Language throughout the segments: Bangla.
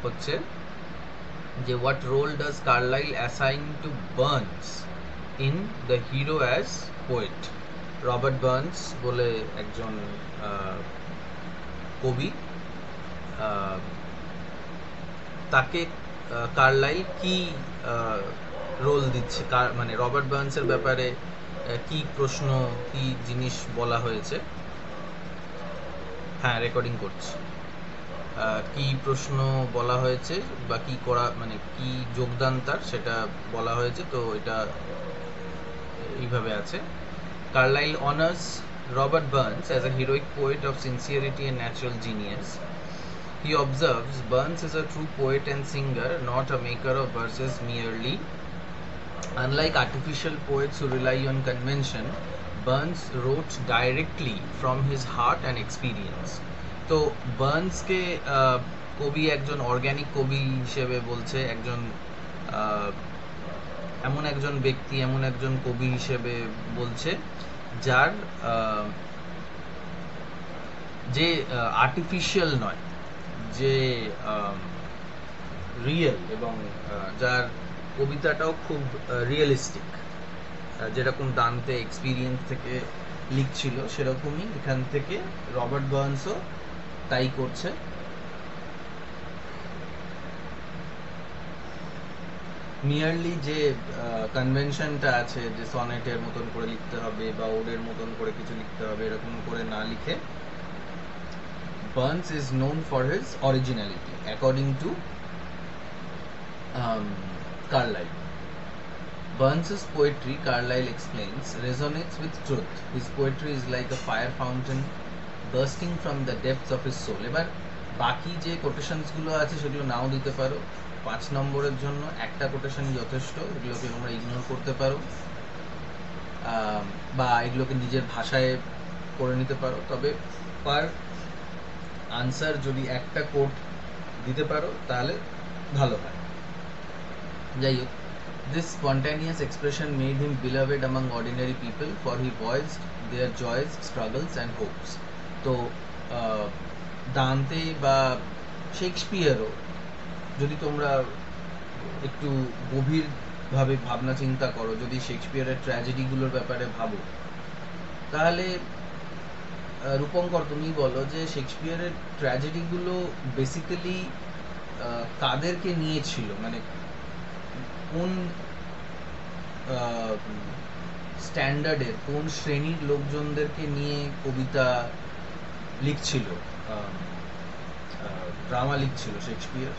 হচ্ছে যে what role does Carlyle assign to Burns in The Hero as Poet? Robert Burns বলে একজন কবি, তাকে কার্লাইল কি রোল দিচ্ছে, মানে রবার্ট বার্নসের ব্যাপারে কি প্রশ্ন, কি জিনিস বলা হয়েছে। হ্যাঁ, রেকর্ডিং করছি। কি প্রশ্ন বলা হয়েছে বা কি করা, মানে কি যোগদান তার, সেটা বলা হয়েছে। তো এটা এইভাবে আছে: Carlyle honors Robert Burns as a heroic poet of sincerity and natural genius. He observes, Burns is a true poet and singer, not a maker of verses merely. Unlike artificial poets who rely on convention, Burns wrote directly from his heart and experience. তো বার্নসকে কবি, একজন অর্গানিক কবি হিসেবে বলছে, একজন এমন একজন ব্যক্তি, এমন একজন কবি হিসেবে বলছে যার যে আর্টিফিশিয়াল নয়, যে রিয়েল, এবং যার কবিতাটাও খুব রিয়েলিস্টিক, যেরকম দান্তে এক্সপিরিয়েন্স থেকে লিখছিল সেরকমই এখান থেকে রবার্ট বার্নসও তাই করছে। মিয়ারলি যে কনভেনশনটা আছে, যে সনেটের মতন করে লিখতে হবে বা ওডের মতন করে কিছু লিখতে হবে, এরকম করে না লিখে, Burns is known for his originality, according to Carlyle. Burns's poetry, Carlyle explains, resonates with truth. His poetry is like a fire fountain bursting from the depths of his soul. এবার বাকি যে কোটেশনসগুলো আছে সেগুলো নাও দিতে পারো। 5 নম্বরের জন্য একটা কোটেশনই যথেষ্ট, এগুলোকে তোমরা ইগনোর করতে পারো বা এগুলোকে নিজের ভাষায় করে নিতে পারো। তবে পার আনসার যদি একটা কোট দিতে পারো তাহলে ভালো হয়। যাই হোক, this spontaneous expression made him beloved among ordinary people, for he voiced their joys, struggles and hopes. তো দান্তে বা শেক্সপিয়ারও, যদি তোমরা একটু গভীরভাবে ভাবনা চিন্তা করো, যদি শেক্সপিয়ারের ট্র্যাজেডিগুলোর ব্যাপারে ভাবো, তাহলে রূপঙ্কর তুমি বলো যে শেক্সপিয়ারের ট্র্যাজেডিগুলো বেসিক্যালি কাদেরকে নিয়েছিল, মানে কোন স্ট্যান্ডার্ডের, কোন শ্রেণীর লোকজনদেরকে নিয়ে কবিতা লিখছিল, ড্রামা লিখছিল শেক্সপিয়ার?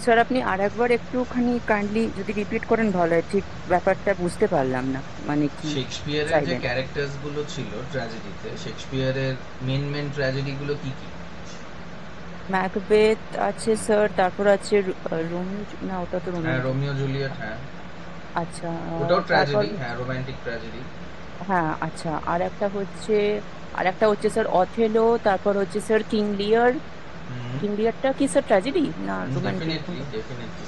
স্যার আপনি আরেকবার একটুখানি কাইন্ডলি যদি রিপিট করেন ভালো হয়, ঠিক ব্যাপারটা বুঝতে পারলাম না, মানে কি শেক্সপিয়ারের যে ক্যারেক্টার্স গুলো ছিল ট্র্যাজেডিতে, শেক্সপিয়ারের মেন ট্র্যাজেডিগুলো কি কি? ম্যাকবেথ আছে স্যার, তারপর আছে রোমিও, না ওটা তো রোমিও জুলিয়েট, হ্যাঁ আচ্ছা, ওটাও তারপর ট্র্যাজেডি, হ্যাঁ রোমান্টিক ট্র্যাজেডি। হ্যাঁ আচ্ছা, আর একটা হচ্ছে স্যার অথেলো, তারপর হচ্ছে স্যার কিং লিয়ার। কিং লিয়ারটা কি স্যার ট্র্যাজেডি না রোমান্টিক? ডেফিনেটলি।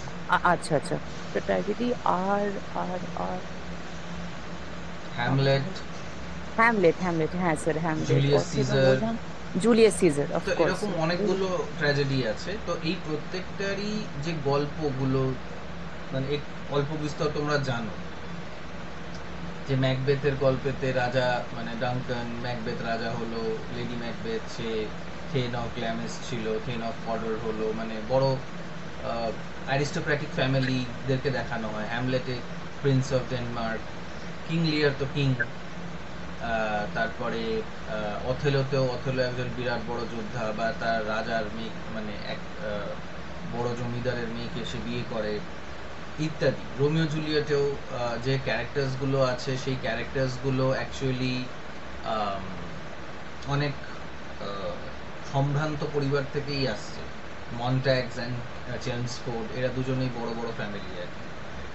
আচ্ছা আচ্ছা, তো ট্র্যাজেডি। আর আর আর হ্যামলেট, হ্যামলেট, হ্যাঁ sir Hamlet. Julius Othello Caesar, বললাম, জুলিয়াস সিজার, অফ তো কোর্স। এরকম অনেকগুলো ট্র্যাজেডি আছে। তো এই প্রত্যেকটারই যে গল্পগুলো, মানে অল্প বিস্তর তোমরা জানো যে ম্যাকবেথের গল্পেতে রাজা, মানে ডাঙ্কান ম্যাকবেথ রাজা হলো, লেডি ম্যাকবেথ সে থেন অফ ক্ল্যামিস ছিল, থেন অফ কডর হলো, মানে বড় অ্যারিস্টোক্র্যাটিক ফ্যামিলিদেরকে দেখানো হয়। হ্যামলেটে প্রিন্স অফ ডেনমার্ক, কিং লিয়ার তো কিং। তারপরে অথেলো একজন বিরাট বড় যোদ্ধা, বা তার রাজার মেয়ে, মানে এক বড় জমিদারের মেয়েকে সে বিয়ে করে, ইত্যাদি। রোমিও জুলিয়েটেও যে ক্যারেক্টার্সগুলো আছে সেই ক্যারেক্টার্সগুলো অ্যাকচুয়ালি অনেক সম্ভ্রান্ত পরিবার থেকেই আসছে। মন্ট্যাগস অ্যান্ড চেলমস্ফোর্ড, এরা দুজনেই বড় বড় ফ্যামিলি আর কি।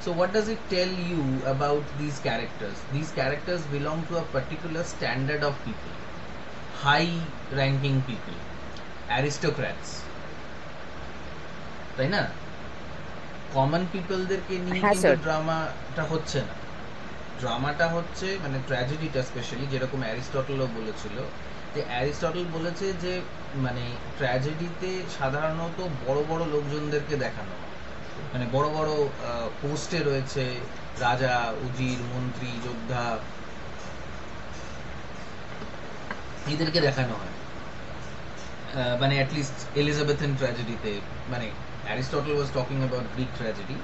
So what does it tell you about these characters? These characters belong to a particular standard of people, high ranking people, aristocrats, তাই না? কমন পিপলদেরকে নিয়ে হ্যাঁ কিন্তু স্যার। ড্রামাটা হচ্ছে না। ড্রামাটা হচ্ছে, মানে ট্র্যাজেডিটা স্পেশালি, যেরকম অ্যারিস্টটলও বলেছিল, অ্যারিস্টটল বলেছে যে মানে ট্র্যাজেডিতে সাধারণত বড় বড় লোকজনদেরকে দেখানো হয়, মানে বড় বড় পোস্টে রয়েছে রাজা, উজির, মন্ত্রী, যোদ্ধা, এদেরকে দেখানো হয়। মানে অ্যাটলিস্ট এলিজাবেথেন ট্র্যাজেডিতে, মানে Aristotle was talking about Greek tragedy,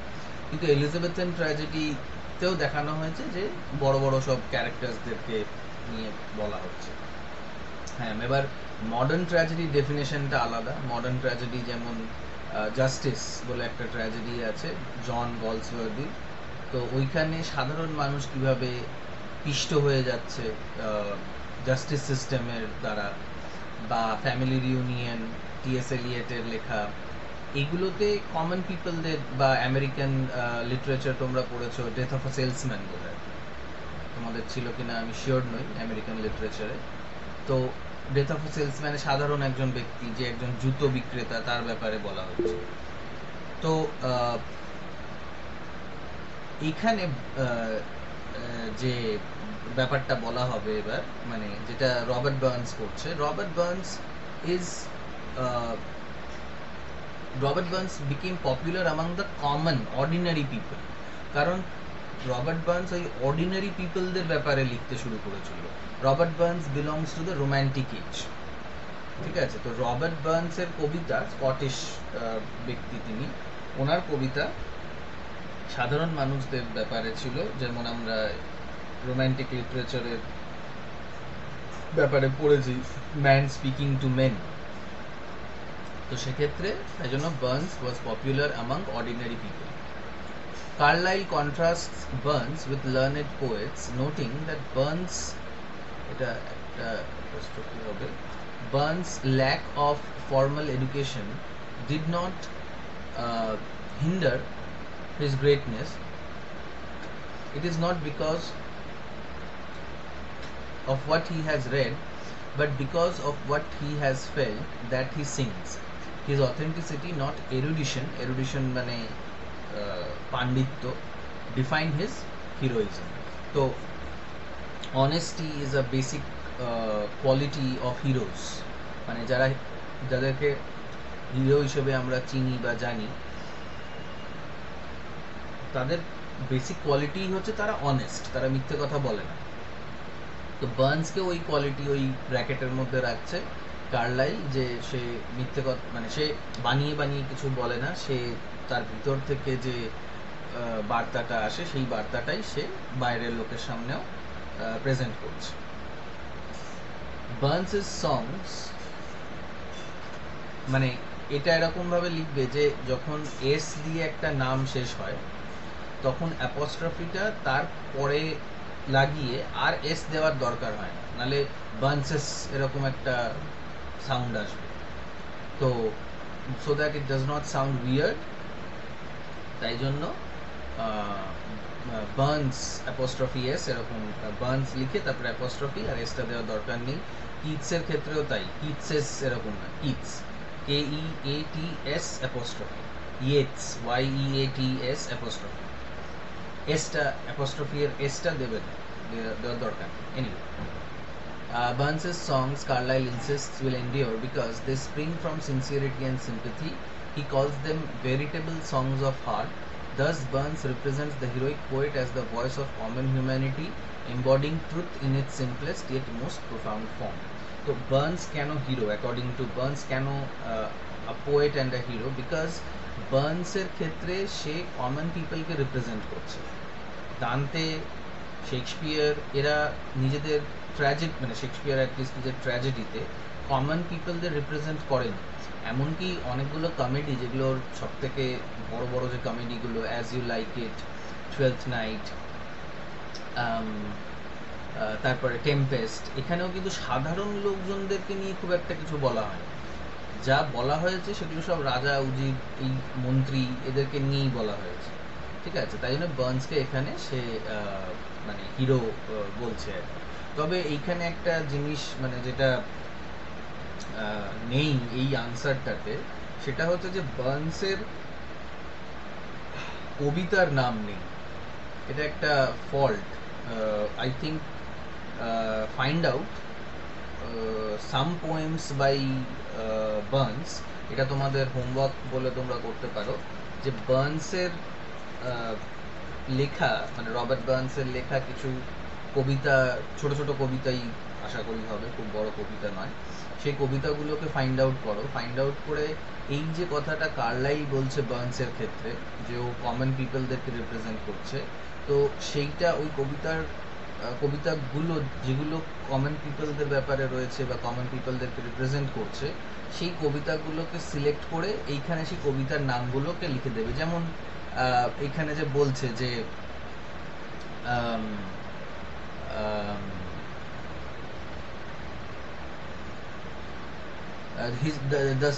কিন্তু এলিজাবেথেন ট্র্যাজেডিতেও দেখানো হয়েছে যে বড় বড় সব ক্যারেক্টার্সদেরকে নিয়ে বলা হচ্ছে। হ্যাঁ, এবার মডার্ন ট্র্যাজেডি ডেফিনেশনটা আলাদা। মডার্ন ট্র্যাজেডি যেমন জাস্টিস বলে একটা ট্র্যাজেডি আছে জন গলসওয়ার্দি, তো ওইখানে সাধারণ মানুষ কিভাবে পিষ্ট হয়ে যাচ্ছে জাস্টিস সিস্টেমের দ্বারা, বা ফ্যামিলি রিউনিয়ন, টিএস এলিয়েটের লেখা, এগুলোতে কমন পিপলদের, বা আমেরিকান লিটারেচার তোমরা পড়েছো ডেথ অফ আ সেলসম্যান বলে, তোমাদের ছিল কিনা আমি শিওর নই আমেরিকান লিটারেচারে। তো ডেথ অফ আ সেলসম্যানে সাধারণ একজন ব্যক্তি যে একজন জুতো বিক্রেতা তার ব্যাপারে বলা হচ্ছে। তো এখানে যে ব্যাপারটা বলা হবে এবার, মানে যেটা রবার্ট বার্নস করছে, Robert Burns became popular among the common ordinary people, কারণ রবার্ট বার্নস ওই অর্ডিনারি পিপলদের ব্যাপারে লিখতে শুরু করেছিল। Robert Burns belongs to the romantic age, ঠিক আছে? তো রবার্ট বার্নসের কবিতা, স্কটিশ ব্যক্তি তিনি, ওনার কবিতা সাধারণ মানুষদের ব্যাপারে ছিল, যেমন আমরা রোম্যান্টিক লিটারেচারের ব্যাপারে পড়েছি ম্যান স্পিকিং টু মেন। তো সেক্ষেত্রে তাই জন্য Burns was popular among ordinary people. Carlyle contrasts Burns with learned poets, noting that Burns' lack of formal education did not hinder his greatness. It is not because of what he has read, but because of what he has felt that he sings. His authenticity, not erudition, মানে পাণ্ডিত্য, define his heroism. So honesty is a basic quality of heroes, মানে যাদেরকে হিরো হিসেবে আমরা চিনি বা জানি, তাদের বেসিক কোয়ালিটি হচ্ছে তারা অনেস্ট, তারা মিথ্যে কথা বলে না। তো বার্নসকে ওই কোয়ালিটি ওই ব্র্যাকেটের মধ্যে রাখছে কার্লাইল, যে সে মিথ্যে কথা, মানে সে বানিয়ে বানিয়ে কিছু বলে না, সে তার ভিতর থেকে যে বার্তাটা আসে সেই বার্তাটাই সে বাইরের লোকের সামনেও প্রেজেন্ট করছে। বার্নসের সংস, মানে এটা এরকম ভাবে লিখবে যে যখন এস দিয়ে একটা নাম শেষ হয় তখন অ্যাপোস্ট্রফিটা তার পরে লাগিয়ে আর এস দেওয়ার দরকার হয় না, নাহলে বার্নসেস এরকম একটা সাউন্ড আসবে। তো so that it does not sound weird, তাই জন্য বার্নস অ্যাপোস্ট্রফি এস, এরকম বার্নস লিখে তারপরে অ্যাপোস্ট্রফি, আর এসটা দেওয়ার দরকার নেই। কিটসের ক্ষেত্রেও তাই, কিটসেস এরকম না, Keats KEATS apostrophe, Yeats YEATS apostrophe, এসটা অ্যাপোস্ট্রফি এর এসটা দেবেন, দেওয়ার দরকার নেই। Anyway, Burns's songs, Carlyle insists, will endure because they spring from sincerity and sympathy. He calls them veritable songs of heart. Thus, Burns represents the heroic poet as the voice of common humanity, embodying truth in its simplest yet most profound form. So, Burns কেন hero? According to Burns, কেন a poet and a hero? Because Burns এর ক্ষেত্রে সে common people কে represent করছে। দান্তে, শেক্সপিয়ার এরা নিজেদের ট্র্যাজেডি, মানে শেক্সপিয়ার অ্যাটলিস্ট নিজের ট্র্যাজেডিতে কমন পিপলদের রিপ্রেজেন্ট করেন। এমনকি অনেকগুলো কমেডি, যেগুলোর সব থেকে বড় বড় যে কমেডিগুলো, As You Like It, Twelfth Night, তারপরে টেম্পেস্ট, এখানেও কিন্তু সাধারণ লোকজনদেরকে নিয়ে খুব একটা কিছু বলা হয়, যা বলা হয়েছে সেগুলো সব রাজা, উজির, এই মন্ত্রী, এদেরকে নিয়েই বলা হয়েছে, ঠিক আছে? তাই জন্য বার্নসকে এখানে সে মানে হিরো বলছে আর কি। তবে এইখানে একটা জিনিস, মানে যেটা নেই এই আনসারটাতে, সেটা হচ্ছে যে বার্নসের কবিতার নাম নেই, এটা একটা fault. I think find out some poems by Burns, এটা তোমাদের হোমওয়ার্ক বলে তোমরা করতে পারো, যে বার্নসের লেখা, মানে রবার্ট বার্নসের লেখা কিছু কবিতা, ছোট ছোট কবিতাই আশা করি হবে, খুব বড় কবিতা নয়, সেই কবিতাগুলোকে ফাইন্ড আউট করো। ফাইন্ড আউট করে এই যে কথাটা কার্লাইল বলছে বার্নসের ক্ষেত্রে, যে ও কমন পিপলদেরকে রিপ্রেজেন্ট করছে, তো সেইটা ওই কবিতাগুলো যেগুলো কমন পিপলদের ব্যাপারে রয়েছে বা কমন পিপলদেরকে রিপ্রেজেন্ট করছে, সেই কবিতাগুলোকে সিলেক্ট করে এইখানে সেই কবিতার নামগুলোকে লিখে দেবে। যেমন এইখানে যে বলছে যে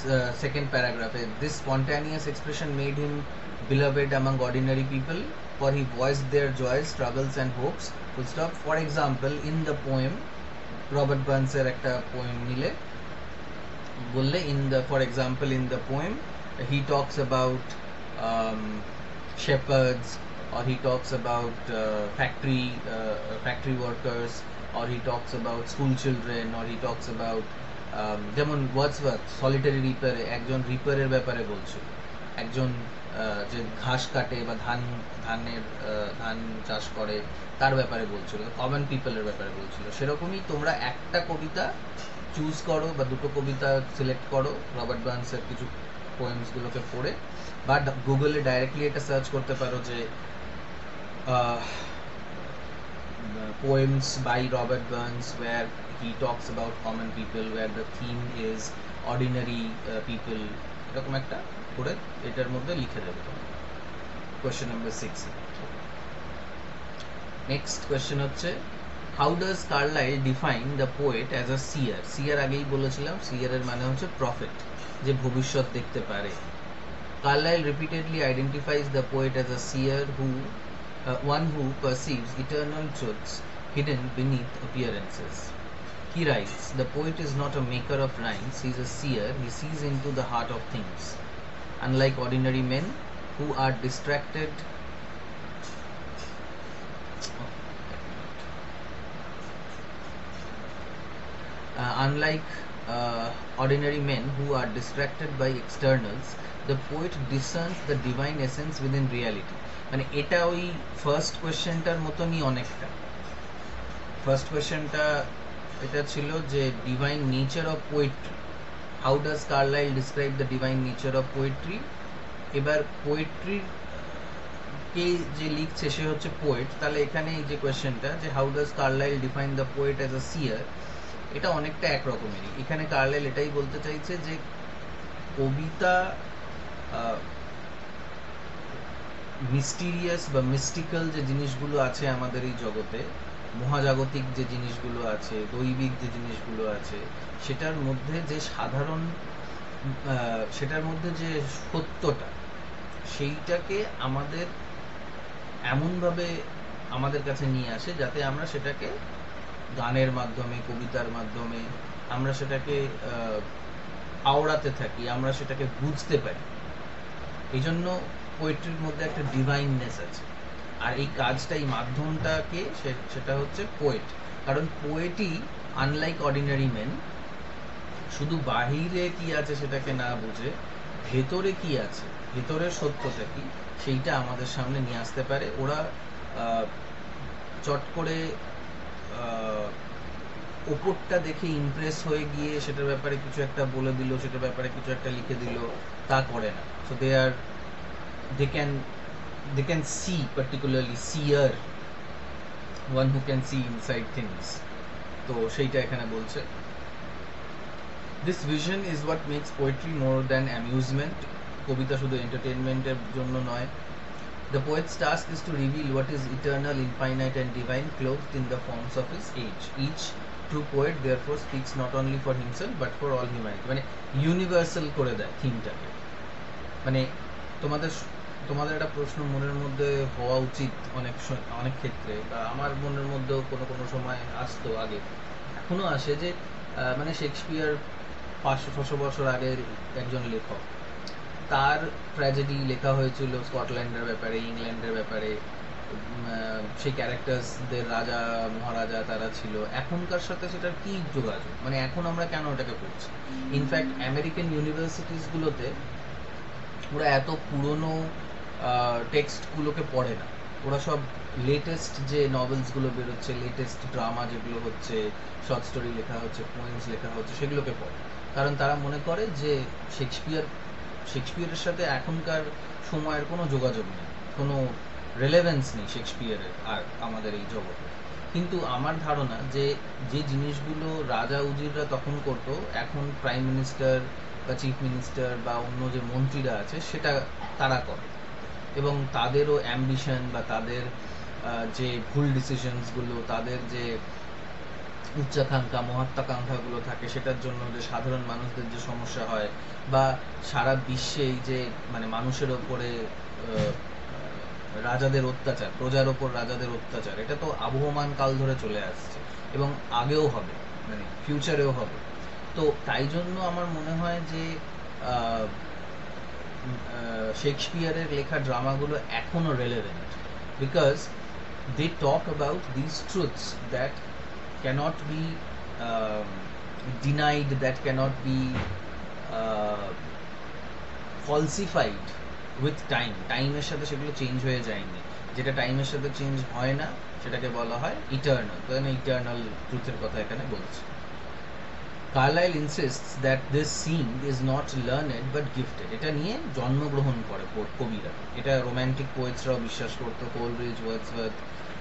the second paragraph, this spontaneous expression made him beloved among ordinary people, for he voiced their joys, struggles and hopes, full stop. For example, in the poem, Robert Burns এর একটা poem নিলে বললে, for example in the poem he talks about shepherds, or he talks about factory workers, or he talks about school children, or he talks about যেমন ওয়ার্ডসওয়ার্থ সলিটারি রিপারে একজন রিপারের ব্যাপারে বলছিল, একজন যে ঘাস কাটে বা ধান চাষ করে তার ব্যাপারে বলছিল, কমন পিপলের ব্যাপারে বলছিল। সেরকমই তোমরা একটা কবিতা চুজ করো বা দুটো কবিতা সিলেক্ট করো রবার্ট বার্নসের কিছু পোয়েমসগুলোকে পড়ে, বা গুগলে ডাইরেক্টলি এটা সার্চ করতে পারো যে poems by Robert Burns where he talks about common people, where the theme is ordinary people, এরকম একটা করে এটার মধ্যে লিখে দেবে। Question number 6। নেক্সট কোয়েশ্চেন হচ্ছে, how does Carlyle define the poet as a seer? Seer আগেই বলেছিলাম, সিয়ারের মানে হচ্ছে প্রফেট, যে ভবিষ্যৎ দেখতে পারে। Carlyle repeatedly identifies the poet as a seer, one who perceives eternal truths hidden beneath appearances. He writes, the poet is not a maker of rhymes, he is a seer, he sees into the heart of things. Unlike ordinary men who are distracted by externals, the poet discerns the divine essence within reality. মানে এটা ওই ফার্স্ট কোয়েশ্চেনটার মতনই অনেকটা। ফার্স্ট কোয়েশ্চেনটা এটা ছিল যে divine nature of poetry, how does Carlyle describe the divine nature of poetry. এবার পোয়েট্রি কে যে লিখছে সে হচ্ছে পোয়েট, তাহলে এখানে এই যে কোয়েশ্চেনটা যে how does Carlyle define the poet as a seer, এটা অনেকটা একরকমেরই। এখানে কার্লাইল এটাই বলতে চাইছে যে কবিতা মিস্টিরিয়াস বা মিস্টিক্যাল যে জিনিসগুলো আছে আমাদের এই জগতে, মহাজাগতিক যে জিনিসগুলো আছে, দৈবিক যে জিনিসগুলো আছে, সেটার মধ্যে যে সাধারণ সেটার মধ্যে যে সত্যটা, সেইটাকে আমাদের এমনভাবে আমাদের কাছে নিয়ে আসে যাতে আমরা সেটাকে গানের মাধ্যমে, কবিতার মাধ্যমে আমরা সেটাকে আওড়াতে থাকি, আমরা সেটাকে বুঝতে পারি। এই জন্য পোয়েট্রির মধ্যে একটা ডিভাইননেস আছে, আর এই কাজটা, এই মাধ্যমটাকে সেটা হচ্ছে পোয়েট। কারণ পোয়েটই আনলাইক অর্ডিনারি মেন শুধু বাহিরে কি আছে সেটাকে না বুঝে ভেতরে কি আছে, ভেতরের সত্যটা কি, সেইটা আমাদের সামনে নিয়ে আসতে পারে। ওরা চট করে ওপরটা দেখে ইমপ্রেস হয়ে গিয়ে সেটার ব্যাপারে কিছু একটা বলে দিল, সেটার ব্যাপারে কিছু একটা লিখে দিল, তা করে না। So they can see, particularly seer, one who can see inside things. তো সেইটা এখানে বলছে। This vision is what makes poetry more than amusement. কবিতা শুধু এন্টারটেইনমেন্টের জন্য নয়। The poet's task is to reveal what is eternal, infinite and divine, clothed in the forms of his age. Each true poet therefore speaks not only for himself but for all humanity. মানে ইউনিভার্সাল করে দেয় থিমটাকে। মানে তোমাদের একটা প্রশ্ন মনের মধ্যে হওয়া উচিত অনেক ক্ষেত্রে, বা আমার মনের মধ্যেও কোনো সময় আসতো, আগে এখনো আসে, যে মানে শেক্সপিয়ার 500-600 বছর আগের একজন লেখক, তার ট্র্যাজেডি লেখা হয়েছিল স্কটল্যান্ডের ব্যাপারে, ইংল্যান্ডের ব্যাপারে, সেই ক্যারেক্টার্সদের রাজা মহারাজা তারা ছিল, এখনকার সাথে সেটার কি যোগাযোগ, মানে এখন আমরা কেন ওটাকে পড়ছি? ইনফ্যাক্ট আমেরিকান ইউনিভার্সিটিসগুলোতে ওরা এত পুরনো টেক্সটগুলোকে পড়ে না, ওরা সব লেটেস্ট যে নভেলসগুলো বেরোচ্ছে, লেটেস্ট ড্রামা যেগুলো হচ্ছে, শর্ট স্টোরি লেখা হচ্ছে, পোয়েমস লেখা হচ্ছে, সেগুলোকে পড়ে। কারণ তারা মনে করে যে শেক্সপিয়ারের সাথে এখনকার সময়ের কোনো যোগাযোগ নেই, কোনো রেলেভেন্স নেই শেক্সপিয়ারের আর আমাদের এই জগতে। কিন্তু আমার ধারণা যে যে জিনিসগুলো রাজা উজিররা তখন করতো, এখন প্রাইম মিনিস্টার বা চিফ মিনিস্টার বা অন্য যে মন্ত্রীরা আছে সেটা তারা করে, এবং তাদেরও অ্যাম্বিশন বা তাদের যে ভুল ডিসিশনসগুলো, তাদের যে উচ্চাকাঙ্ক্ষা মহত্বাকাঙ্ক্ষাগুলো থাকে, সেটার জন্য যে সাধারণ মানুষদের যে সমস্যা হয়, বা সারা বিশ্বেই যে মানে মানুষের ওপরে রাজাদের অত্যাচার, প্রজার ওপর রাজাদের অত্যাচার, এটা তো আবহমান কাল ধরে চলে আসছে এবং আগেও হবে, মানে ফিউচারেও হবে। তো তাই জন্য আমার মনে হয় যে শেক্সপিয়ারের লেখা ড্রামাগুলো এখনো relevant, because they talk about these truths that cannot be denied, that cannot be uh, falsified with time. টাইমের সাথে সেগুলো চেঞ্জ হয়ে যায়নি, যেটা টাইমের সাথে চেঞ্জ হয় না সেটাকে বলা হয় ইটার্নাল। তো আমি ইটার্নাল ট্রুথের কথা এখানে বলছি। Carlyle insists that this seen is not learned but gifted. এটা নিয়ে জন্মগ্রহণ করে কবিরা, এটা রোম্যান্টিক পোয়েটসরাও বিশ্বাস করতো, কোলরিজ, ওয়ার্ডসওয়ার্থ,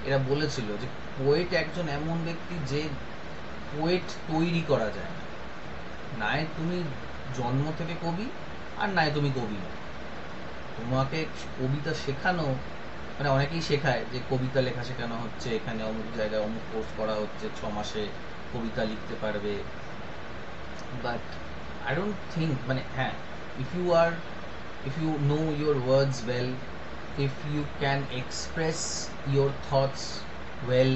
এরা বলেছিল যে পোয়েট একজন এমন ব্যক্তি যে পোয়েট তৈরি করা যায় না, নয় তুমি জন্ম থেকে কবি আর নয় তুমি কবি নয়। তোমাকে কবিতা শেখানো, মানে অনেকেই শেখায় যে কবিতা লেখা শেখানো হচ্ছে, এখানে অমুক জায়গায় অমুক কোর্স করা হচ্ছে, 6 মাসে কবিতা লিখতে পারবে, বাট আই ডোন্ট থিঙ্ক, মানে হ্যাঁ, if you know your words well, if you can express your thoughts well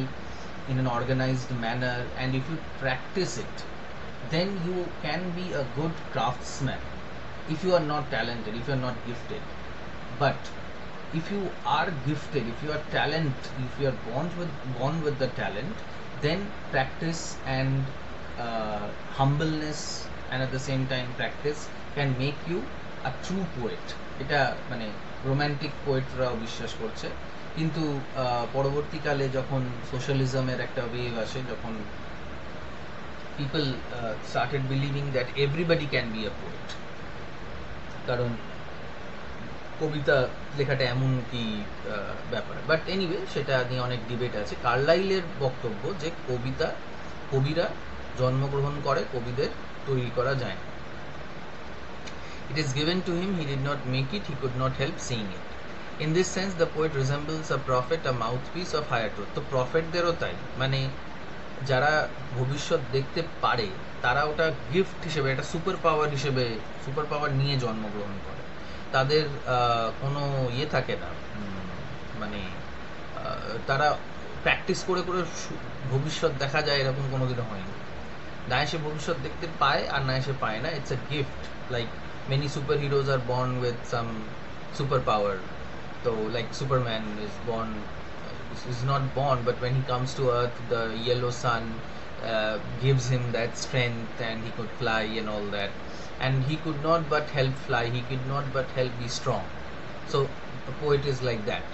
in an organized manner, and if you practice it, then you can be a good craftsman. If you are not talented, if you are not gifted, but if you are gifted, if you are talent, if you are born with the talent, then practice and humbleness, and at the same time practice can make you a true poet. এটা মানে রোম্যান্টিক পোয়েটরাও বিশ্বাস করছে। কিন্তু পরবর্তীকালে যখন সোশ্যালিজমের একটা ওয়েভ আসে, যখন people started believing that everybody can be a poet, কারণ কবিতা লেখাটা এমন কি ব্যাপার। বাট এনিওয়ে, সেটা নিয়ে অনেক ডিবেট আছে। কার্লাইলের বক্তব্য যে কবিরা জন্মগ্রহণ করে, কবিদের তৈরি করা যায় না। It is given to him, he did not make it, he could not help seeing it. In this sense, the poet resembles a prophet, a mouthpiece of higher truth. তো প্রফেটদেরও তাই, মানে যারা ভবিষ্যৎ দেখতে পারে তারা ওটা গিফট হিসেবে, একটা সুপার পাওয়ার নিয়ে জন্মগ্রহণ করে। তাদের কোনো ইয়ে থাকে না, মানে তারা প্র্যাকটিস করে করে ভবিষ্যৎ দেখা যায় এরকম কোনোদিনও হয়নি। না সে ভবিষ্যৎ দেখতে পায় আর না সে পায় না, it's a gift. Like many superheroes are born with some superpower. So like Superman is not born, but when he comes to Earth, the yellow sun gives him that strength, and he could fly and all that. And he could not but help fly, he could not but help be strong. So a poet is like that.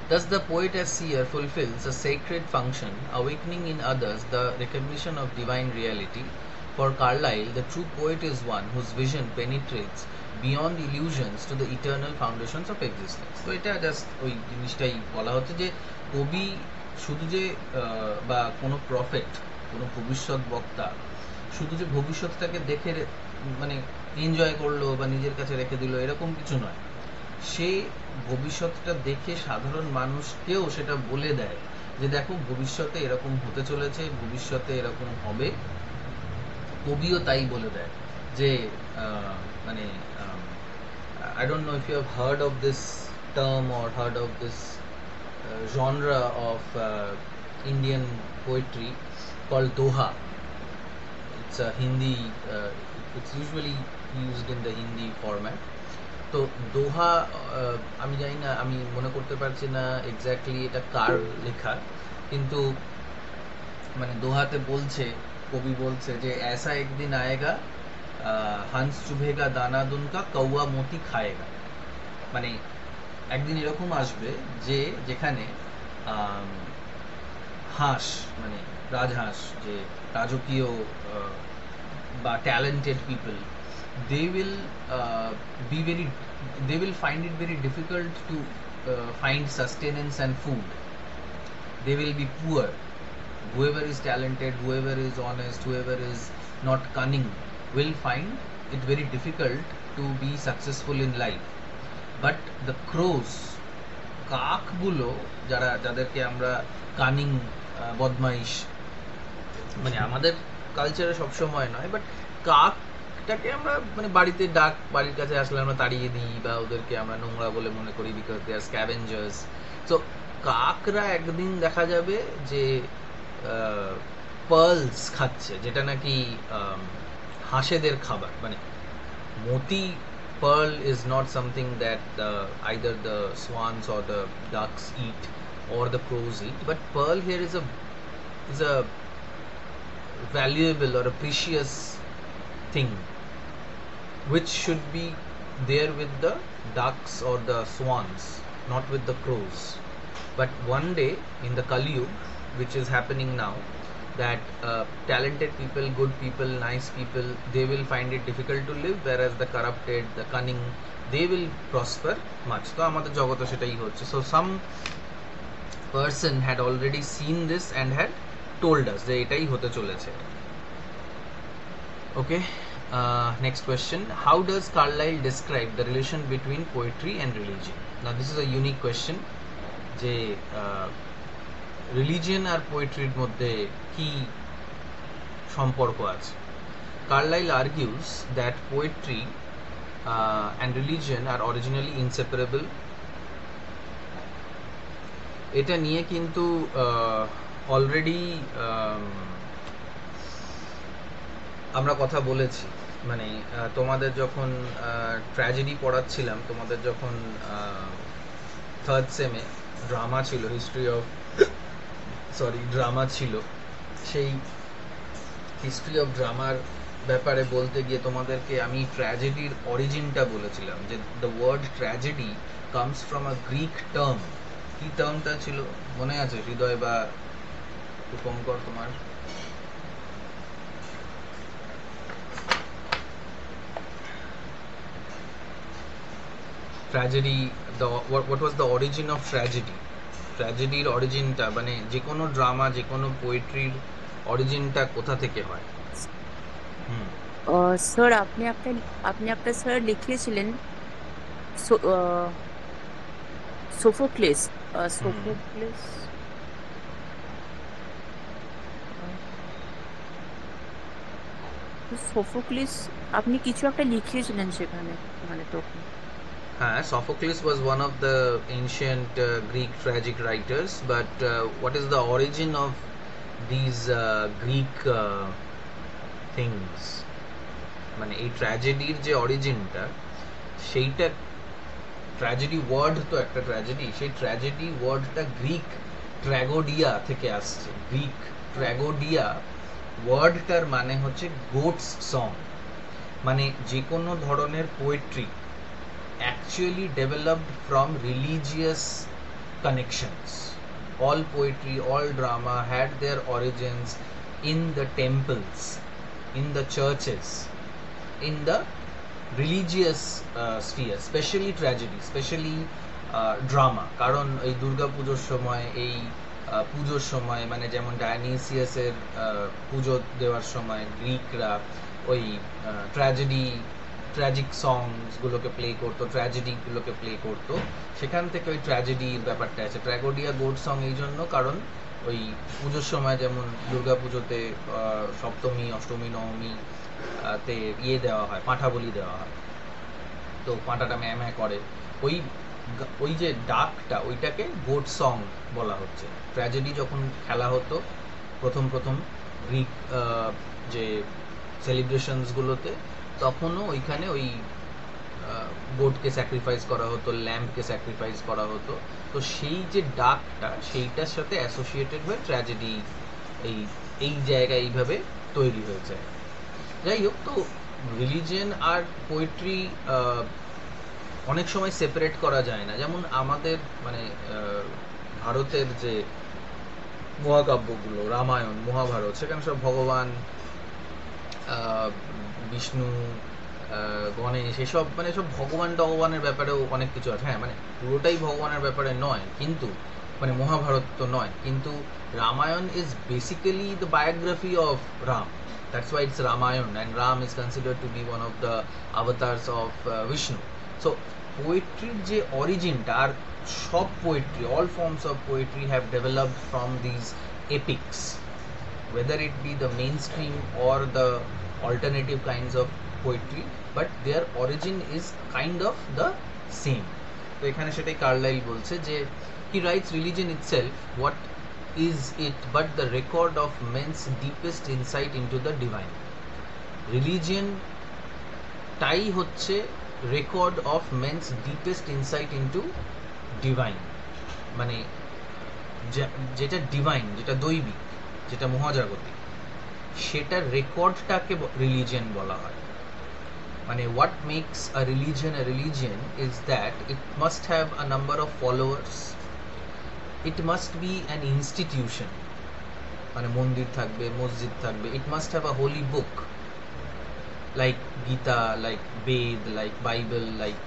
Thus the poet as seer fulfills a sacred function, awakening in others the recognition of divine reality. For Carlyle, the true poet is one whose vision penetrates beyond illusions to the eternal foundations of existence. তো এটা জাস্ট ওই জিনিসটাই বলা হচ্ছে যে কবি শুধু যে বা কোনো প্রফেট, কোনো ভবিষ্যৎ বক্তা শুধু যে ভবিষ্যৎটাকে দেখে মানে এনজয় করলো বা নিজের কাছে রেখে দিল এরকম কিছু নয়। সে ভবিষ্যৎটা দেখে সাধারণ মানুষকেও সেটা বলে দেয় যে দেখো ভবিষ্যতে এরকম হতে চলেছে, ভবিষ্যতে এরকম হবে। কবিও তাই বলে দেয় যে মানে I don't know if you have heard of this term or heard of this genre of Indian poetry called doha. It's a Hindi, it's usually used in the Hindi format. তো দোহা আমি জানি না, আমি মনে করতে পারছি না এক্স্যাক্টলি এটা কার লেখা, কিন্তু মানে দোহাতে বলছে, কবি বলছে যে ऐसा एक दिन आएगा हंस चुभेगा दाना दुनका कौवा मोती खाएगा। মানে একদিন এরকম আসবে যে যেখানে হাঁস, মানে রাজহাঁস, যে রাজকীয় বা talented people, they will be very, they will find it very difficult to find sustenance and food. They will be poor. Whoever is talented, whoever is honest, whoever is not cunning will find it very difficult to be successful in life. But the crows, কাকগুলো, যাদেরকে আমরা কানিং, বদমাইশ, মানে আমাদের কালচারে সবসময় নয়, বাট কাকটাকে আমরা মানে বাড়িতে বাড়ির কাছে আসলে আমরা তাড়িয়ে দিই বা ওদেরকে আমরা নোংরা বলে মনে করি, বিকজ দে আর স্ক্যাভেঞ্জার্স। তো কাকরা একদিন দেখা যাবে যে পার্লস খাচ্ছে, যেটা নাকি হাঁসেদের খাবার। মানে মতি, pearl is not something that either the swans or the ducks eat or the crows eat, but pearl here is a valuable or a precious thing which should be there with the ducks or the swans, not with the crows. But one day in the Kali Yuga, which is happening now, that talented people, good people, nice people, they will find it difficult to live, whereas the corrupted, the cunning, they will prosper much. So আমাদের জগতে সেটাই হচ্ছে. So some person had already seen this and had told us যে এটাই হতে চলেছে. Okay, next question. How does Carlyle describe the relation between poetry and religion? Now this is a unique question. যে রিলিজিয়ন আর পোয়েট্রির মধ্যে কি সম্পর্ক আছে? Carlyle argues that poetry and religion are originally inseparable. এটা নিয়ে কিন্তু অলরেডি আমরা কথা বলেছি। মানে তোমাদের যখন ট্র্যাজেডি পড়াচ্ছিলাম, তোমাদের যখন থার্ড সেমে ড্রামা ছিল, ড্রামা ছিল, সেই হিস্ট্রি অফ ড্রামার ব্যাপারে বলতে গিয়ে তোমাদেরকে আমি ট্র্যাজেডির অরিজিনটা বলেছিলাম, যে the word tragedy comes from a Greek term. কি টার্মটা ছিল মনে আছে হৃদয়, বা একটু কম কর তোমার? Tragedy, what was the origin of tragedy? ট্র্যাজেডির অরিজিনটা, মানে যে কোনো ড্রামা, যে কোনো পোয়েট্রির অরিজিনটা কোথা থেকে হয়? স্যার আপনি একটা স্যার লিখিয়েছিলেন সোফোক্লেস। সোফোক্লিস আপনি কিছু একটা লিখিয়েছিলেন সেখানে, মানে তখন। হ্যাঁ, Sophocles was one of the ancient Greek tragic writers, but what is the origin of these Greek things? মানে এই ট্র্যাজেডির যে অরিজিনটা, সেইটা, ট্র্যাজেডি ওয়ার্ড তো একটা ট্র্যাজেডি, সেই ট্র্যাজেডি ওয়ার্ডটা গ্রিক ট্র্যাগোডিয়া থেকে আসছে। গ্রিক ট্র্যাগোডিয়া ওয়ার্ডটার মানে হচ্ছে গোটস সং। মানে যে কোনো ধরনের poetry actually developed from religious connections. All poetry, all drama had their origins in the temples, in the churches, in the religious sphere, especially tragedy, especially drama. কারণ এই দুর্গা পুজোর সময়, এই পুজোর সময়, মানে যেমন ডায়োনিসিয়াসের পুজো দেওয়ার সময় গ্রিকরা ওই ট্র্যাজিক সংসগুলোকে প্লে করতো, ট্র্যাজেডিগুলোকে প্লে করতো। সেখান থেকে ওই ট্র্যাজেডির ব্যাপারটা আছে। ট্র্যাগোডিয়া গোড সং এই জন্য, কারণ ওই পুজোর সময় যেমন দুর্গা পুজোতে সপ্তমী, অষ্টমী, নবমী তে ইয়ে দেওয়া হয়, পাঁঠা বলি দেওয়া হয়, তো পাঁঠাটা ম্যাঁ ম্যাঁ করে, ওই যে ডাকটা, ওইটাকে গোড সং বলা হচ্ছে। ট্র্যাজেডি যখন খেলা হতো প্রথম গ্রিক যে সেলিব্রেশনসগুলোতে, তখনও ওইখানে ওই গোটকে স্যাক্রিফাইস করা হতো, ল্যাম্পকে স্যাক্রিফাইস করা হতো। তো সেই যে ডাকটা সেইটার সাথে অ্যাসোসিয়েটেড হয়ে ট্র্যাজেডি এই এই জায়গায় এইভাবে তৈরি হয়ে যায়। যাই হোক, তো রিলিজিয়ন আর পোয়েট্রি অনেক সময় সেপারেট করা যায় না। যেমন আমাদের মানে ভারতের যে মহাকাব্যগুলো, রামায়ণ, মহাভারত, সেখানে সব ভগবান, বিষ্ণু, গণেশ, এসব মানে সব ভগবান টগবানের ব্যাপারেও অনেক কিছু আছে। হ্যাঁ, মানে পুরোটাই ভগবানের ব্যাপারে নয়, কিন্তু মানে মহাভারত তো নয়, কিন্তু Ramayana is basically the biography of Ram. That's why it's Ramayana, and Ram is considered to be one of the avatars of Vishnu. So পোয়েট্রির যে অরিজিনটা, আর সব poetry, all forms of poetry have developed from these epics, whether it be the mainstream or the alternative kinds of poetry, but their origin is kind of the same. তো এখানে সেটাই কার্লাইল বলছে যে he writes religion itself, what is it but the record of men's deepest insight into the divine. Religion টাই হচ্ছে record of men's deepest insight into divine, মানে যেটা ডিভাইন, যেটা দৈবিক, যেটা মহাজাগতিক, সেটার রেকর্ডটাকে রিলিজিয়ন বলা হয়। মানে what makes a religion is that it must have a number of followers, it must be an institution, মানে মন্দির থাকবে, মসজিদ থাকবে, it must have a holy book like Gita, like Veda, like Bible, like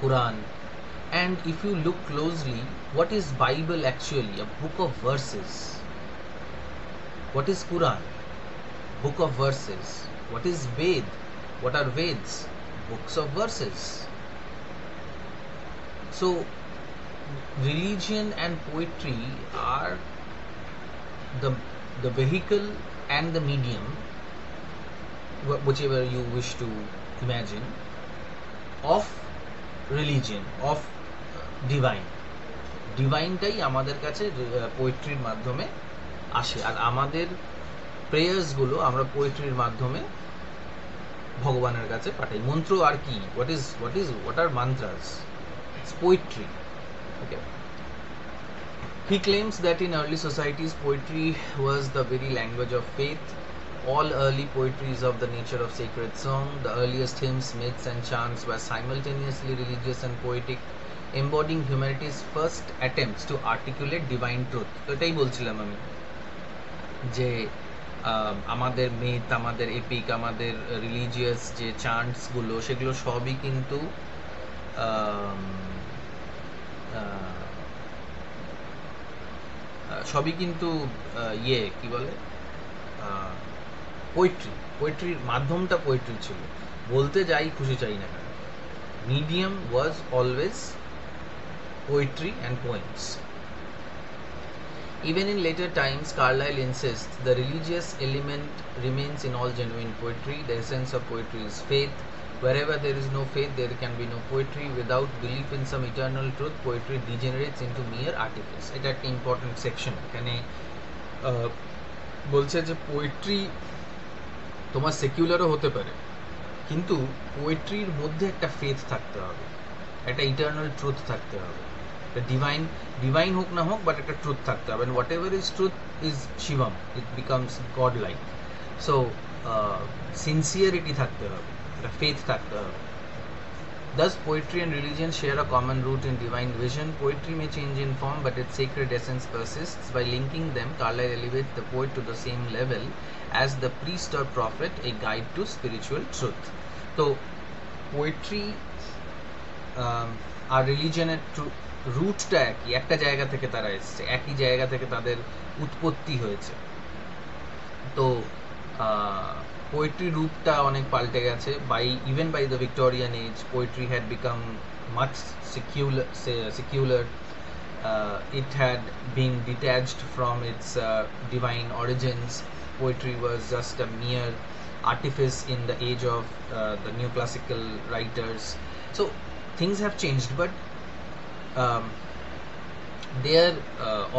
Quran. And if you look closely, what is Bible actually? A book of verses. What is Quran? Book of verses. What is Ved? What are Veds? Books of verses. So religion and poetry are the vehicle and the medium, whichever you wish to imagine, of religion, of divine. ডিভাইনটাই আমাদের কাছে পোয়েট্রির মাধ্যমে আসে, আর আমাদের প্রেয়ার্সগুলো আমরা পোয়েট্রির মাধ্যমে ভগবানের কাছে পাঠাই। মন্ত্র আর কি, what are mantras? It's poetry. Okay. He claims that in early societies poetry was the very language of faith. All early poetry is of the nature of sacred song. The earliest hymns, myths and chants were simultaneously religious and poetic, embodying humanity's first attempts to articulate divine truth. তো এটাই বলছিলাম আমি যে আমাদের মিথ, আমাদের এপিক, আমাদের রিলিজিয়াস যে চান্টসগুলো, সেগুলো সবই কিন্তু ইয়ে কি বলে, পোয়েট্রির মাধ্যমটা পোয়েট্রি ছিল। বলতে যাই খুশি চাই না কেন, medium was always poetry and poems. Even in later times, Carlyle insists the religious element remains in all genuine poetry. The essence of poetry is faith. Wherever there is no faith, there can be no poetry. Without belief in some eternal truth, poetry degenerates into mere artifice. এটা একটা ইম্পর্টেন্ট সেকশন। এখানে বলছে যে পোয়েট্রি তোমার সেকুলারও হতে পারে, কিন্তু পোয়েট্রির মধ্যে একটা ফেথ থাকতে হবে, একটা ইটার্নাল ট্রুথ থাকতে হবে, ডিভাইন হোক না হোক, বাট একটা ট্রুথ থাকতে হবে। What ever is truth is Shivam, it becomes god like. So sincerity থাকতে হবে, একটা ফেথ থাকতে হবে। Thus, poetry and religion share a common root in divine vision. Poetry may change in form, but its sacred essence persists. By linking them, Carlyle elevates the poet to the same level as the priest or prophet, a guide to spiritual truth. So, poetry আর রিলিজিয়নের রুটটা একই, একটা জায়গা থেকে তারা এসছে, একই জায়গা থেকে তাদের উৎপত্তি হয়েছে। তো পোয়েট্রি রূপটা অনেক পাল্টে গেছে। Even by the Victorian age, poetry had become much secular. It had been detached from its divine origins. Poetry was just a mere artifice in the age of the neoclassical writers. So things have changed, but their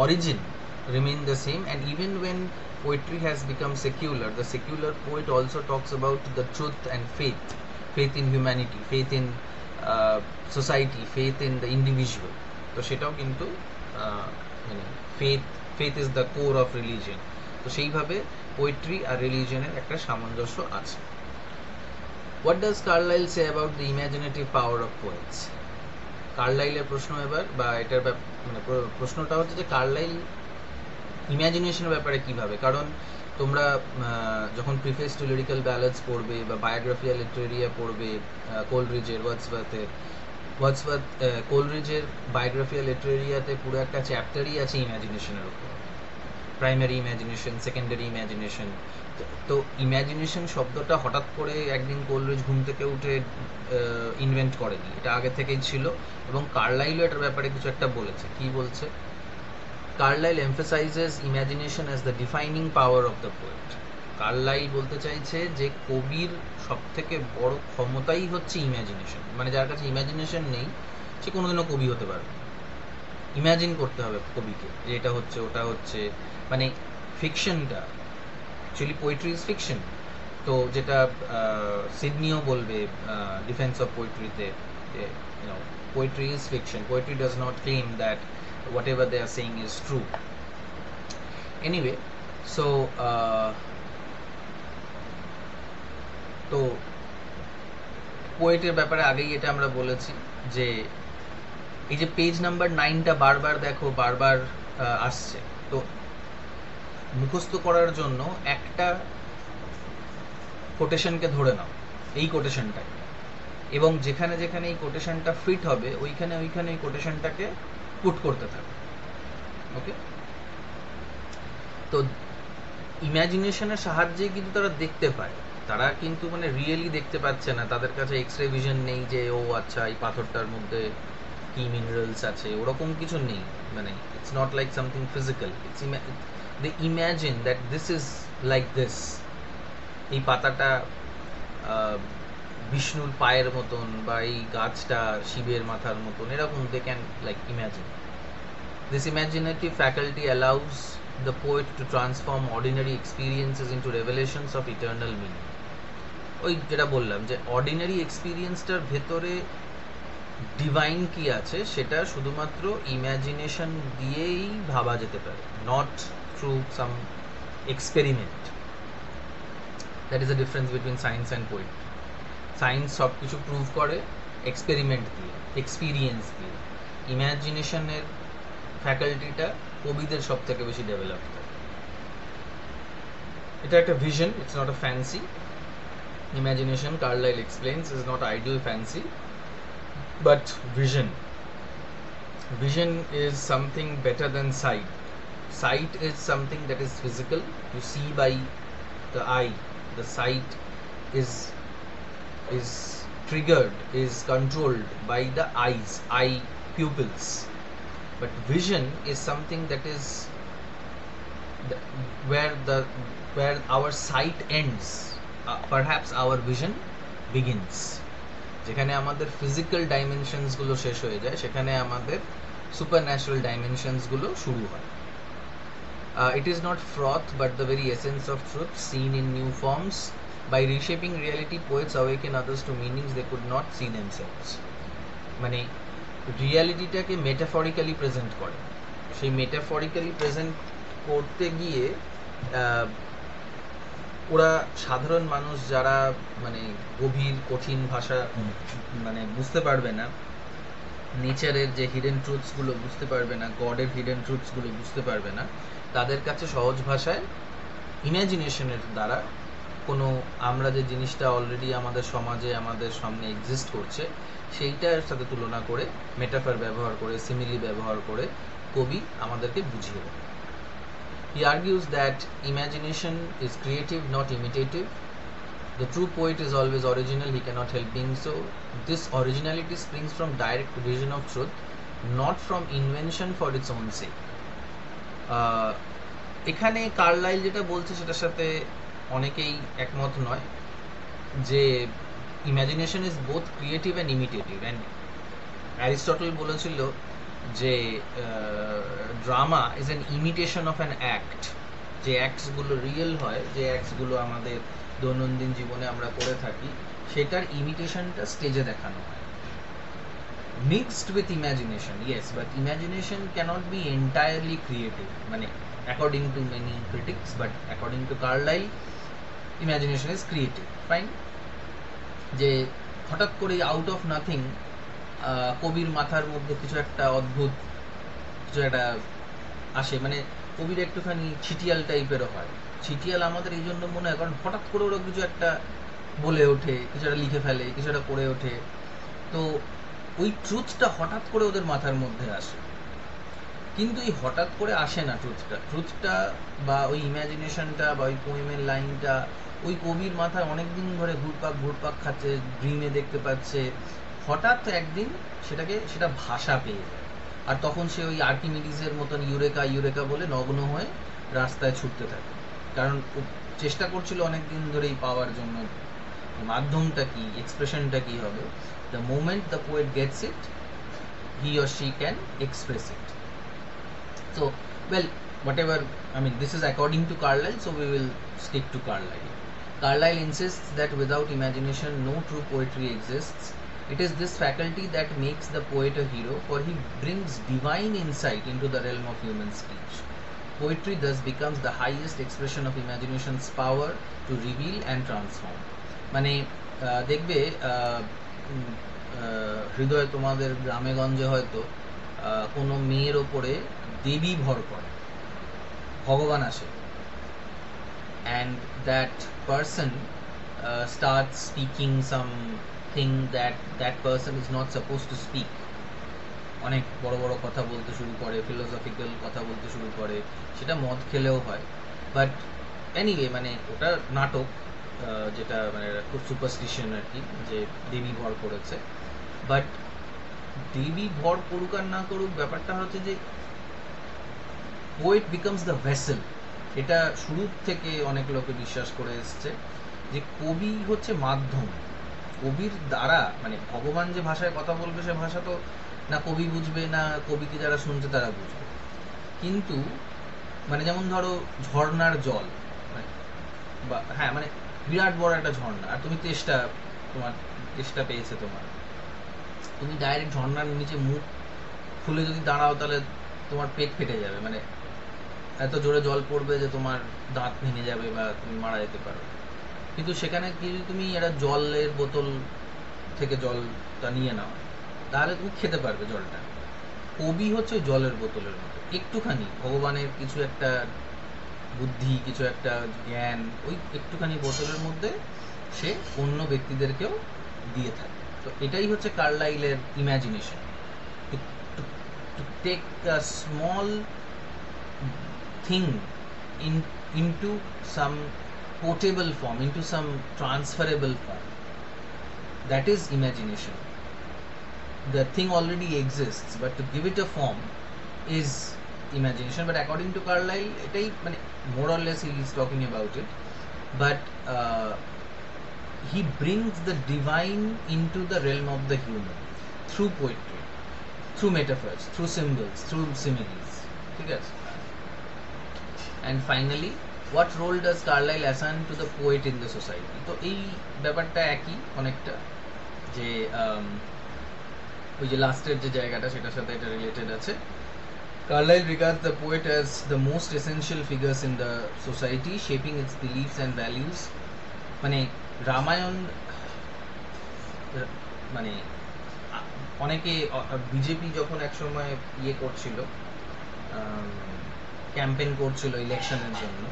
origin remain the same. And even when poetry has become secular, the secular poet also talks about the truth and faith faith in humanity, faith in society, faith in the individual. তো সেটাও কিন্তু মানে faith is the core of religion. তো সেইভাবে পোয়েট্রি আর রিলিজিয়নের একটা সামঞ্জস্য আছে। What does Carlyle say about the imaginative power of poets? কার্লাইলের প্রশ্ন এবার, বা এটার মানে প্রশ্নটা হচ্ছে যে কার্লাইল ইমাজিনেশনের ব্যাপারে কিভাবে, কারণ তোমরা যখন প্রিফেস টু লিরিক্যাল ব্যালাডস পড়বে বা বায়োগ্রাফিয়া লিটারেরিয়া পড়বে কোলরিজের, ওয়ার্ডসওয়ার্থ কোলরিজের বায়োগ্রাফিয়া লিটারেরিয়াতে পুরো একটা চ্যাপ্টারই আছে ইমাজিনেশনের উপর, প্রাইমারি ইমাজিনেশন, সেকেন্ডারি ইমাজিনেশন। তো ইমাজিনেশন শব্দটা হঠাৎ করে একদিন কোলরিজ ঘুম থেকে উঠে ইনভেন্ট করেনি, এটা আগে থেকেই ছিল, এবং কার্লাইলও এটার ব্যাপারে কিছু একটা বলেছে। কি বলছে? Carlyle emphasizes imagination as the defining power of the poet. Carlyle বলতে চাইছে যে কবির সবথেকে বড় ক্ষমতাই হচ্ছে ইমাজিনেশন। মানে যার কাছে ইমাজিনেশন নেই সে কোনোদিনও কবি হতে পারবে না। ইমাজিন করতে হবে কবিকে, যে এটা হচ্ছে ওটা হচ্ছে, মানে ফিকশনটা অ্যাকচুয়ালি পোয়েট্রি ইজ ফিকশন। তো যেটা সিডনিও বলবে ডিফেন্স অফ পোয়েট্রিতে, যে poetry is fiction, poetry does not claim that whatever they are saying is true. Anyway, so তো পোয়েটের ব্যাপারে আগেই এটা আমরা বলেছি যে এই যে পেজ নাম্বার 9টা বারবার দেখো, বারবার আসছে। তো মুখস্থ করার জন্য একটা কোটেশনকে ধরে নাও, এই কোটেশনটাই, এবং যেখানে যেখানে এই কোটেশনটা ফিট হবে ওইখানে ওইখানে এই কোটেশনটাকে পুট করতে থাকে। ওকে, তো ইমাজিনেশনের সাহায্যে কিন্তু তারা দেখতে পায়, তারা কিন্তু মানে রিয়েলি দেখতে পাচ্ছে না, তাদের কাছে এক্সরে ভিশন নেই যে ও আচ্ছা এই পাথরটার মধ্যে কি মিনারেলস আছে, ওরকম কিছু নেই। মানে it's not like something physical, it's they imagine that this is like this, এই পাতাটা বিষ্ণুর পায়ের মতন, বা এই গাছটা শিবের মাথার মতন, এরকম they can like imagine. This imaginative faculty allows the poet to transform ordinary experiences into revelations of eternal meaning. ওই যেটা বললাম যে অর্ডিনারি এক্সপিরিয়েন্সটার ভেতরে ডিভাইন কি আছে সেটা শুধুমাত্র ইমাজিনেশন দিয়েই ভাবা যেতে পারে, not through some experiment. That is the difference between science and poetry. Science সব কিছু প্রুভ করে এক্সপেরিমেন্ট দিয়ে, এক্সপিরিয়েন্স দিয়ে। ইমাজিনেশনের ফ্যাকাল্টিটা কবিদের সব থেকে বেশি ডেভেলপ করে। এটা একটা vision, it's not a fancy. Imagination, Carlyle explains, is not ideal fancy but vision. Vision is something better than sight. Sight is something that is physical, you see by the eye. The sight is triggered, is controlled by the eyes, eye pupils. But vision is something that is where our sight ends, perhaps our vision begins. যেখানে আমাদের ফিজিক্যাল ডাইমেনশনস গুলো শেষ হয়ে যায়, সেখানে আমাদের সুপারন্যাচুরাল ডাইমেনশনস গুলো শুরু হয়। It is not froth but the very essence of truth seen in new forms. By reshaping reality, poets awaken others to meanings they could not see themselves. মানে রিয়ালিটিটাকে মেটাফরিক্যালি প্রেজেন্ট করে, সেই মেটাফরিক্যালি প্রেজেন্ট করতে গিয়ে ওরা সাধারণ মানুষ যারা মানে গভীর কঠিন ভাষা মানে বুঝতে পারবে না, নেচারের যে হিডেন ট্রুথসগুলো বুঝতে পারবে না, গডের হিডেন ট্রুথসগুলো বুঝতে পারবে না, তাদের কাছে সহজ ভাষায় ইমাজিনেশনের দ্বারা কোনো আমরা যে জিনিসটা অলরেডি আমাদের সমাজে আমাদের সামনে এক্সিস্ট করছে সেইটার সাথে তুলনা করে মেটাফর ব্যবহার করে, সিমিলি ব্যবহার করে কবি আমাদেরকে বুঝিয়ে দেয়। He argues that imagination is creative, not imitative. The true poet is always original, he cannot help being so. This originality springs from direct vision of truth, not from invention for its own sake. এখানে কার্লাইল যেটা বলছে সেটার সাথে অনেকেই একমত নয়, যে imagination is both creative and imitative. And Aristotle বলেছিল যে drama is an imitation of an act. যে অ্যাক্টসগুলো রিয়েল হয়, যে অ্যাক্টসগুলো আমাদের দৈনন্দিন জীবনে আমরা করে থাকি, সেটার ইমিটেশনটা স্টেজে দেখানো হয়, mixed with imagination. Yes, but imagination cannot be entirely creative, মানে according to many critics, but according to Carlyle, imagination is creative. Fine. যে হঠাৎ করে আউট অফ নাথিং কবির মাথার মধ্যে কিছু একটা অদ্ভুত কিছু একটা আসে, মানে কবির একটুখানি ছিটিয়াল টাইপেরও হয়। ছিটিয়াল আমাদের এই জন্য মনে হয় কারণ হঠাৎ করে ওরা কিছু একটা বলে ওঠে, কিছু একটা লিখে ফেলে, কিছু একটা করে ওঠে, তো ওই ট্রুথটা হঠাৎ করে ওদের মাথার মধ্যে আসে। কিন্তু এই হঠাৎ করে আসে না ট্রুথটা বা ওই ইমাজিনেশনটা বা ওই পোয়েমের লাইনটা ওই কবির মাথায় অনেকদিন ধরে ঘুরপাক খাচ্ছে, ড্রিমে দেখতে পাচ্ছে, হঠাৎ একদিন সেটা ভাষা পেয়ে যায়, আর তখন সে ওই আর্কিমিডিসের মতন ইউরেকা বলে নগ্ন হয়ে রাস্তায় ছুটতে থাকে, কারণ ও চেষ্টা করছিল অনেকদিন ধরেই পাওয়ার জন্য মাধ্যমটা কি, এক্সপ্রেশনটা কি হবে। The moment the poet gets it, he or she can express it. So, well, whatever, I mean, this is according to Carlyle, so we will stick to Carlyle. Carlyle insists that without imagination no true poetry exists. It is this faculty that makes the poet a hero, for he brings divine insight into the realm of human speech. Poetry thus becomes the highest expression of imagination's power to reveal and transform. মানে দেখবে হৃদয় তোমাদের গ্রামে গঞ্জে হয়তো কোনো মেয়ের ওপরে দেবী ভর করে, ভগবান আসে, and that person starts speaking something that person is not supposed to speak. অনেক বড় বড় কথা বলতে শুরু করে, ফিলোসফিক্যাল কথা বলতে শুরু করে, সেটা মদ খেলেও হয়, বাট এনিওয়ে মানে ওটা নাটক, যেটা মানে খুব সুপারস্টিশন আর কি, যে দেবী ভর করেছে। বাট দেবী ভর করুক আর না করুক, ব্যাপারটা হচ্ছে যে পোয়েট বিকামস দ্য ভেসেল। এটা শুরুর থেকে অনেক লোকে বিশ্বাস করে এসছে যে কবি হচ্ছে মাধ্যম, কবির দ্বারা মানে ভগবান যে ভাষায় কথা বলবে সে ভাষা তো না কবি বুঝবে না কবিকে যারা শুনছে তারা বুঝবে, কিন্তু মানে যেমন ধরো ঝর্ণার জল, বা হ্যাঁ মানে বিরাট বড় একটা ঝর্ণা, আর তুমি তোমার তেষ্টা পেয়েছে, তুমি ডাইরেক্ট ঝর্ণার নিচে মুখ খুলে যদি দাঁড়াও তাহলে তোমার পেট ফেটে যাবে, মানে এত জোরে জল পড়বে যে তোমার দাঁত ভেঙে যাবে বা তুমি মারা যেতে পারো। কিন্তু সেখানে যদি তুমি একটা জলের বোতল থেকে জলটা নিয়ে নাও তাহলে তুমি খেতে পারবে জলটা। কবি হচ্ছে জলের বোতলের মতো, একটুখানি ভগবানের কিছু একটা বুদ্ধি, কিছু একটা জ্ঞান ওই একটুখানি বোতলের মধ্যে সে অন্য ব্যক্তিদেরকেও দিয়ে থাকে। তো এটাই হচ্ছে কার্লাইলের imagination, to take a small thing into some portable form, into some transferable form. That is imagination. The thing already exists, but to give it a form is imagination. But according to Carlyle, etai mane more or less he is talking about it, but he brings the divine into the realm of the human through poetry, through metaphors, through symbols, through similes. ঠিক আছে? And finally, what role does Carlyle assign to the poet in the society? তো এই ব্যাপারটা একই অনেকটা, যে ওই যে লাস্টের যে জায়গাটা সেটার সাথে এটা রিলেটেড আছে। Carlyle regards the poet as the most essential figures in the society, shaping its beliefs and values. মানে রামায়ণ, মানে অনেকে বিজেপি যখন একসময় ইয়ে করছিল, ক্যাম্পেইন করছিল ইলেকশনের জন্য,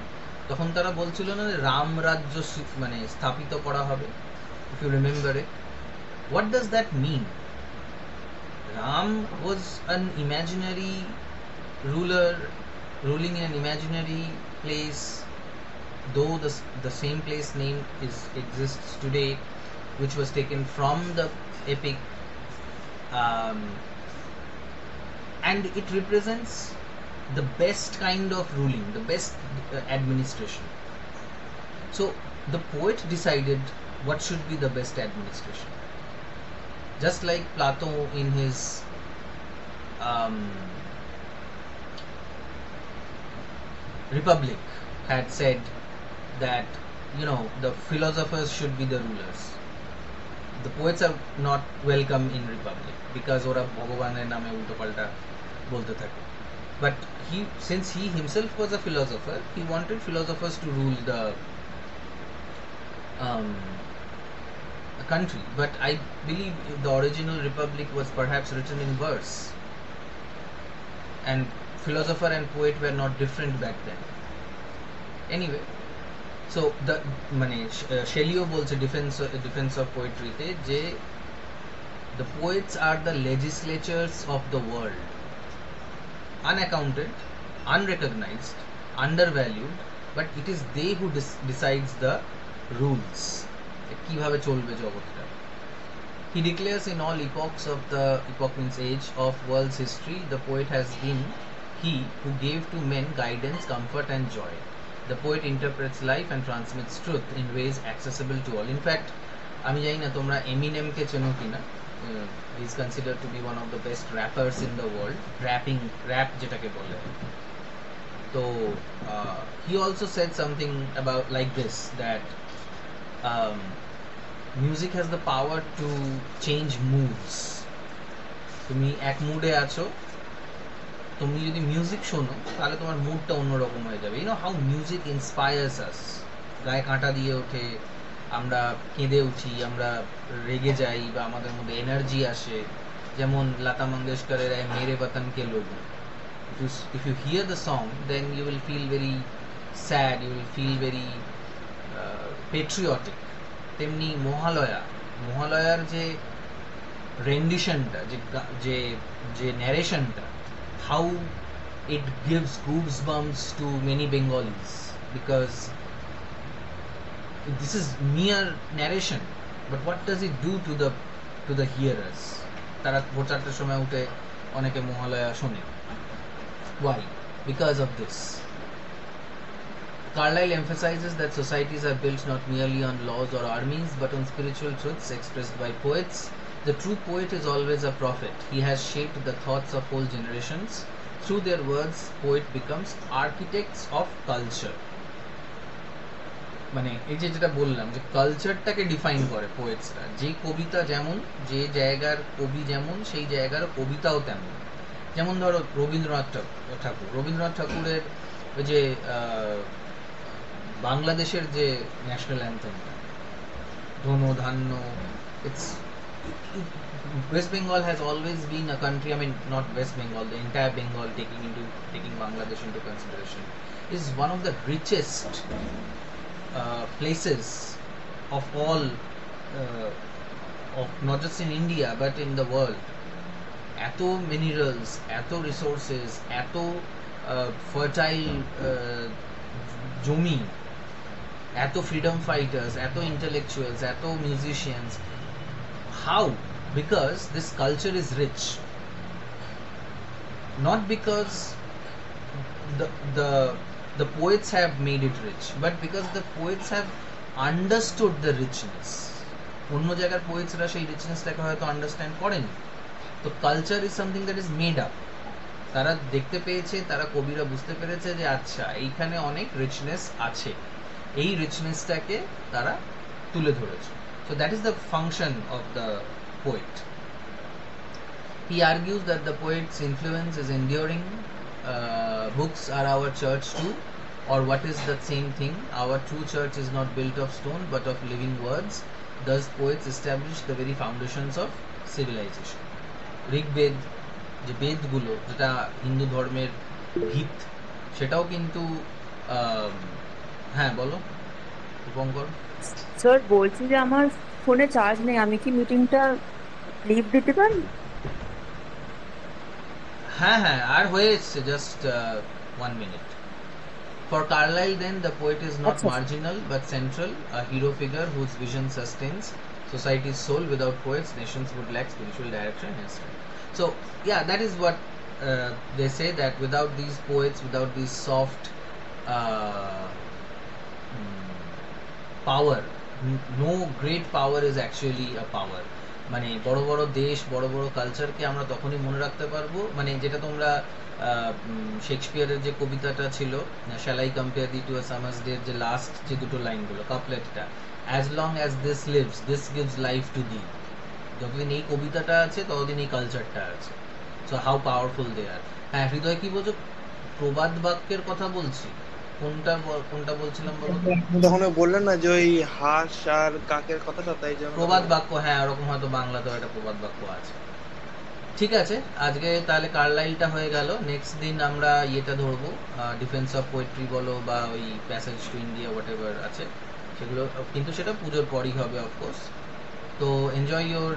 তখন তারা বলছিল না রাম রাজ্য মানে স্থাপিত করা হবে, if you remember it. What does that mean? Ram was an imaginary ruler ruling in an imaginary place, though the same place name exists today, which was taken from the epic, and it represents the best kind of ruling, the best administration. So the poet decided what should be the best administration, just like Plato in his Republic had said that the philosophers should be the rulers. The poets are not welcome in republic because ওরা ভগবানের নামে উল্টো পাল্টা বলতে থাকে. But since he himself was a philosopher, he wanted philosophers to rule the country. But I believe the original republic was perhaps written in verse, and philosopher and poet were not different back then. Anyway, so the Shelley bolche defense of poetry te je the poets are the legislatures of the world, unaccounted, unrecognized, undervalued, but it is they who decides the rules. কিভাবে চলবে জগৎটা. He declares in all epochs of the epoch means age of world's history, the poet has been he who gave to men guidance, comfort and joy. The poet interprets life and transmits truth in ways accessible to all. In fact, আমি জানি না তোমরা এমিনেম কে চেনো কিনা. He is considered to be one of the best rappers in the world. Rap যেটাকে বলে. So he also said something about like this, that music has the power to change moods. তুমি এক মুডে আছো, তুমি যদি মিউজিক শোনো তাহলে তোমার মুডটা অন্যরকম হয়ে যাবে. হাউ মিউজিক ইন্সপায়ার্স আস. গায়ে কাঁটা দিয়ে ওঠে, আমরা কেঁদে উঠি, আমরা রেগে যাই, বা আমাদের মধ্যে এনার্জি আসে. যেমন লতা মঙ্গেশকরের মেরে বতন কে লোগ. If you hear the song, then you will feel very sad, you will feel very patriotic. তেমনি মহালয়ার যে রেন্ডিশনটা, যে ন্যারেশনটা, how it gives goosebumps to many Bengalis, because this is mere narration, but what does it do to the hearers? তারা ভোর 4টার সময় উঠে অনেকে মহালয়া শোনে. Why? Because of this. Carlyle emphasizes that societies are built not merely on laws or armies, but on spiritual truths expressed by poets. The true poet is always a prophet. He has shaped the thoughts of whole generations. Through their words, poet becomes architects of culture. মানে এই যেটা বললাম, যে কালচারটাকে ডিফাইন করে পোয়েটসরা. যে কবিতা যেমন, যে জায়গার কবি যেমন, সেই জায়গার কবিতাও তেমন. যেমন ধরো রবীন্দ্রনাথ ঠাকুরের ওই যে বাংলাদেশের যে ন্যাশনাল অ্যান্থেমটা, ধনো ধান্য, West Bengal has always been a country, I mean not West Bengal, the entire Bengal taking Bangladesh into consideration, is one of the richest places of all, of not just in India but in the world. এত মিনারেলস, এত রিসোর্সেস, এত ফার্টাইল জমি, এত ফ্রিডম ফাইটার্স, এত ইন্টেলেকচুয়ালস, এত musicians. How? Because this culture is rich, not because the poets have made it rich, but because the poets have understood the richness. অন্য জায়গার পোয়েটসরা সেই রিচনেসটাকে হয়তো আন্ডারস্ট্যান্ড করেনি. তো culture is something that is made up. তারা দেখতে পেয়েছে, তারা কবিরা বুঝতে পেরেছে যে আচ্ছা এইখানে অনেক রিচনেস আছে, এই রিচনেসটাকে তারা তুলে ধরেছে. So that is the function of the poet. He argues that the poet's influence is enduring. Books are our church too, or what is the same thing. Our true church is not built of stone but of living words. Thus poets establish the very foundations of civilization. Rigveda, যে বেদগুলো, যেটা হিন্দু ধর্মের ভিত, সেটাও কিন্তু হ্যাঁ বলো রূপঙ্কর. স্যার বলছি যে আমার ফোনে চার্জ নেই, আমি কি মিটিংটা লিভ দিতে পারি? হ্যাঁ হ্যাঁ, আর হয়ে এসছে, just 1 minute. For Carlyle then, the poet is not marginal but central, a hero figure whose vision sustains society's soul. Without poets, nations would lack spiritual direction and strength. So yeah, that is what they say, that without these poets, without these soft power, no great power is actually a power. মানে বড় বড় দেশ, বড় বড় কালচারকে আমরা তখনই মনে রাখতে পারবো, মানে যেটা তোমরা শেক্সপিয়ারের যে কবিতাটা ছিল, shall I compare thee to a summer's day, যে লাস্ট যে দুটো লাইনগুলো, কাপলেটটা, as long as this lives this gives life to thee, যতদিন এই কবিতাটা আছে ততদিন এই কালচারটা আছে। So how powerful they are. হ্যাঁ, হৃদয় কি বলছো? প্রবাদ বাক্যের কথা বলছি? কোনটা বলছিলাম বলো তো? আপনি তখন ওই বললেন না যে ওই হাঁস আর কাকের কথাটা, তাই জন্য প্রবাদ বাক্য, হ্যাঁ, ওরকম হয়তো বাংলাতেও একটা প্রবাদ বাক্য আছে। ঠিক আছে, আজকে তাহলে কার্লাইলটা হয়ে গেল। নেক্সট দিন আমরা ইয়েটা ধরবো, ডিফেন্স অফ পোয়েট্রি বলো বা ওই passage to India what ever আছে সেগুলো, কিন্তু সেটা পুজোর পরই হবে অফকোর্স। তো এনজয় ইউর